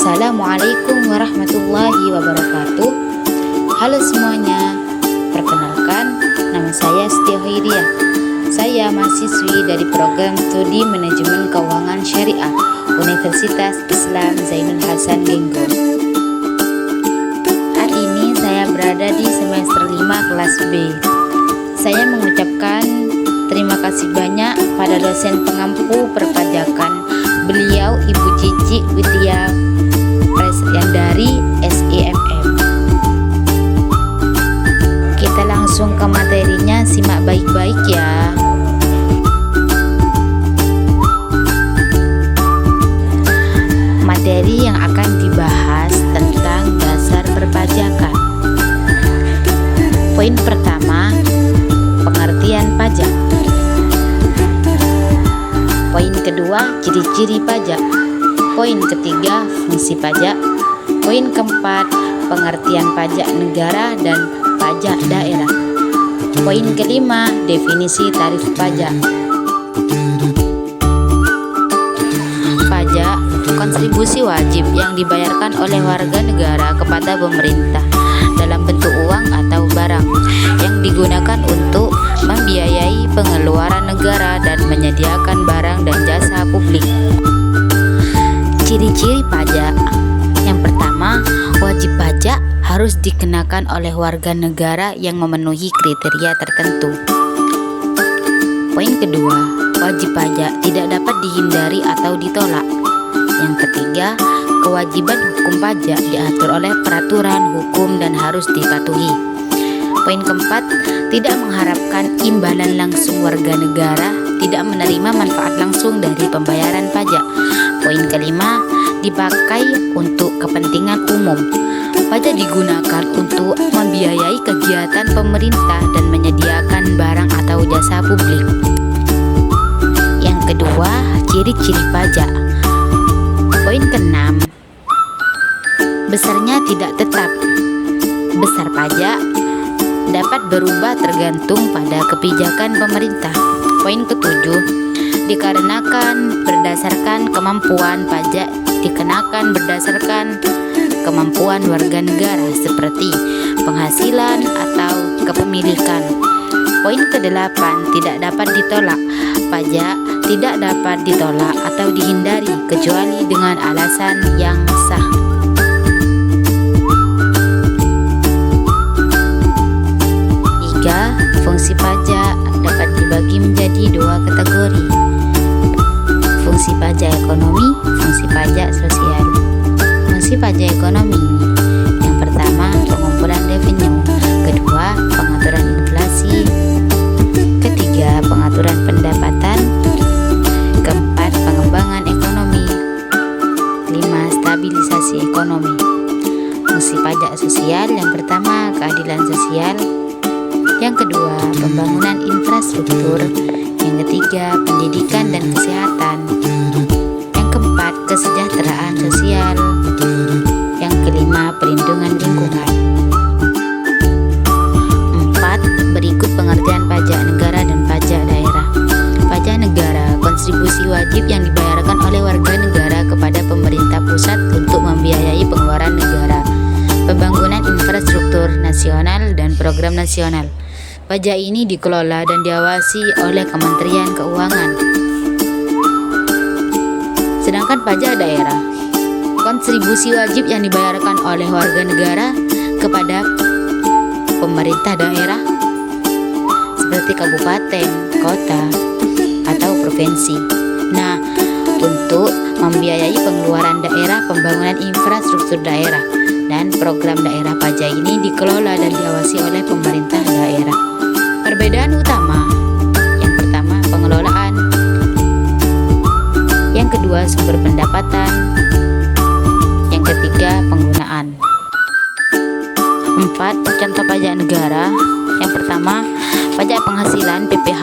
Assalamualaikum warahmatullahi wabarakatuh. Halo semuanya, perkenalkan nama saya Setia Haidiah. Saya mahasiswi dari program studi manajemen keuangan syariah Universitas Islam Zainul Hasan Genggo. Hari ini saya berada di semester 5 kelas B. Saya mengucapkan terima kasih banyak pada dosen pengampu perpajakan, beliau Ibu Cici Widya Presiden dari SEMM. Kita langsung ke materinya, simak baik-baik ya. Materi yang akan dibahas tentang dasar perpajakan. Poin pertama, pengertian pajak. Poin kedua, ciri-ciri pajak. Poin ketiga, fungsi pajak. Poin keempat, pengertian pajak negara dan pajak daerah. Poin kelima, definisi tarif pajak. Pajak, kontribusi wajib yang dibayarkan oleh warga negara kepada pemerintah dalam bentuk uang atau barang yang digunakan untuk membiayai pengeluaran negara dan menyediakan barang dan jasa publik. Ciri-ciri pajak. Yang pertama, wajib pajak harus dikenakan oleh warga negara yang memenuhi kriteria tertentu. Poin kedua, wajib pajak tidak dapat dihindari atau ditolak. Yang ketiga, kewajiban hukum pajak diatur oleh peraturan hukum dan harus dipatuhi. Poin keempat, tidak mengharapkan imbalan langsung warga negara, tidak menerima manfaat langsung dari pembayaran pajak. Poin kelima, dipakai untuk kepentingan umum. Pajak digunakan untuk membiayai kegiatan pemerintah dan menyediakan barang atau jasa publik. Yang kedua, ciri-ciri pajak. Poin keenam, besarnya tidak tetap. Besar pajak dapat berubah tergantung pada kebijakan pemerintah. Poin ketujuh, dikarenakan berdasarkan kemampuan. Pajak dikenakan berdasarkan kemampuan warga negara seperti penghasilan atau kepemilikan. Poin kedelapan, tidak dapat ditolak. Pajak tidak dapat ditolak atau dihindari kecuali dengan alasan yang sah. Fungsi pajak dapat dibagi menjadi dua kategori: fungsi pajak ekonomi, fungsi pajak sosial. Fungsi pajak ekonomi, yang pertama pengumpulan revenue, kedua pengaturan inflasi, ketiga pengaturan pendapatan, keempat pengembangan ekonomi, lima stabilisasi ekonomi. Fungsi pajak sosial, yang pertama keadilan sosial, yang kedua pembangunan infrastruktur, yang ketiga pendidikan dan kesehatan, yang keempat kesejahteraan sosial, yang kelima perlindungan lingkungan. 4. Berikut pengertian pajak negara dan pajak daerah. Pajak negara, kontribusi wajib yang dibayarkan oleh warga negara kepada pemerintah pusat untuk membiayai pengeluaran negara, pembangunan infrastruktur nasional dan program nasional. Pajak ini dikelola dan diawasi oleh Kementerian Keuangan. Sedangkan pajak daerah, kontribusi wajib yang dibayarkan oleh warga negara kepada pemerintah daerah seperti kabupaten, kota, atau provinsi. Nah, untuk membiayai pengeluaran daerah, pembangunan infrastruktur daerah, dan program daerah. Pajak ini dikelola dan diawasi oleh pemerintah daerah. Perbedaan utama, yang pertama pengelolaan, yang kedua sumber pendapatan, yang ketiga penggunaan. 4. Contoh pajak negara. Yang pertama, pajak penghasilan PPh,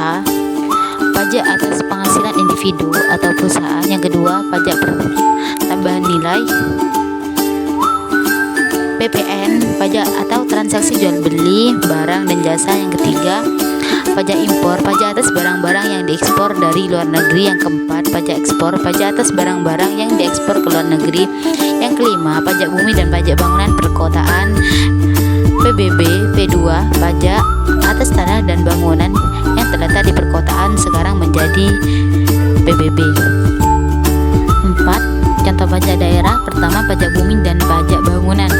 pajak atas penghasilan individu atau perusahaan. Yang kedua, pajak tambahan nilai, PPN, pajak atau transaksi jual beli barang dan jasa. Yang ketiga, pajak impor, pajak atas barang-barang yang diekspor dari luar negeri. Yang keempat, pajak ekspor, pajak atas barang-barang yang diekspor ke luar negeri. Yang kelima, pajak bumi dan pajak bangunan perkotaan PBB. P2, pajak atas tanah dan bangunan yang terletak di perkotaan sekarang menjadi PBB. 4. Contoh pajak daerah. Pertama, pajak bumi dan pajak bangunan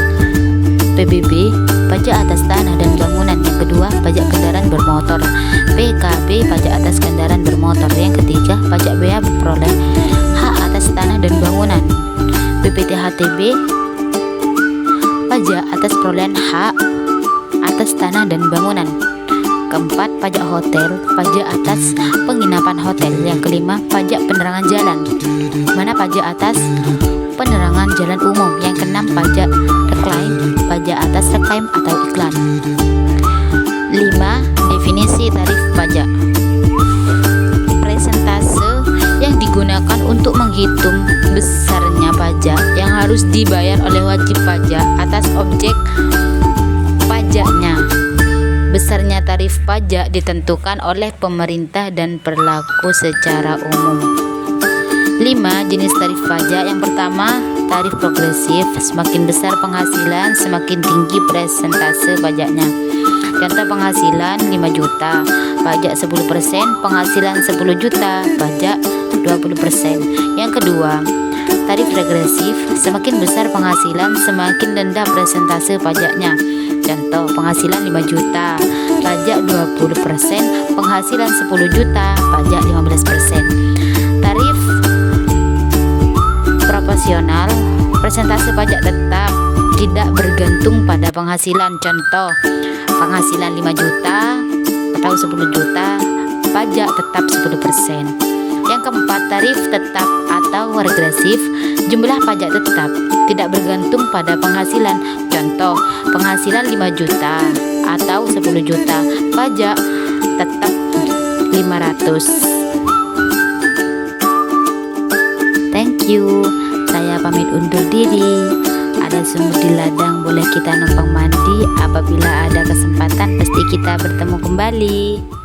PBB, pajak atas tanah dan bangunan. Yang kedua, pajak kendaraan bermotor PKB, pajak atas kendaraan bermotor. Yang ketiga, pajak bea berperoleh hak atas tanah dan bangunan PPTHTB, pajak atas perolehan hak atas tanah dan bangunan. Keempat, pajak hotel, pajak atas penginapan hotel. Yang kelima, pajak penerangan jalan, mana pajak atas penerangan jalan umum. Yang keenam, pajak reklaim, pajak atas reklaim atau iklan. 5. Definisi tarif pajak. Persentase yang digunakan untuk menghitung besarnya pajak yang harus dibayar oleh wajib pajak atas objek pajaknya. Besarnya tarif pajak ditentukan oleh pemerintah dan berlaku secara umum. 5. Jenis tarif pajak. Yang pertama, tarif progresif. Semakin besar penghasilan, semakin tinggi persentase pajaknya. Contoh penghasilan 5 juta, pajak 10%, penghasilan 10 juta, pajak 20%. Yang kedua, tarif regresif. Semakin besar penghasilan, semakin rendah persentase pajaknya. Contoh penghasilan 5 juta, pajak 20%, penghasilan 10 juta, pajak 15%. Tarif proporsional. Persentase pajak tetap, tidak bergantung pada penghasilan. Contoh penghasilan 5 juta atau 10 juta, pajak tetap 10%. Yang keempat, tarif tetap atau regresif. Jumlah pajak tetap, tidak bergantung pada penghasilan. Contoh penghasilan 5 juta atau 10 juta, pajak tetap 500. Thank you. Saya pamit undur diri. Ada sumur di ladang, boleh kita numpang mandi. Apabila ada kesempatan pasti kita bertemu kembali.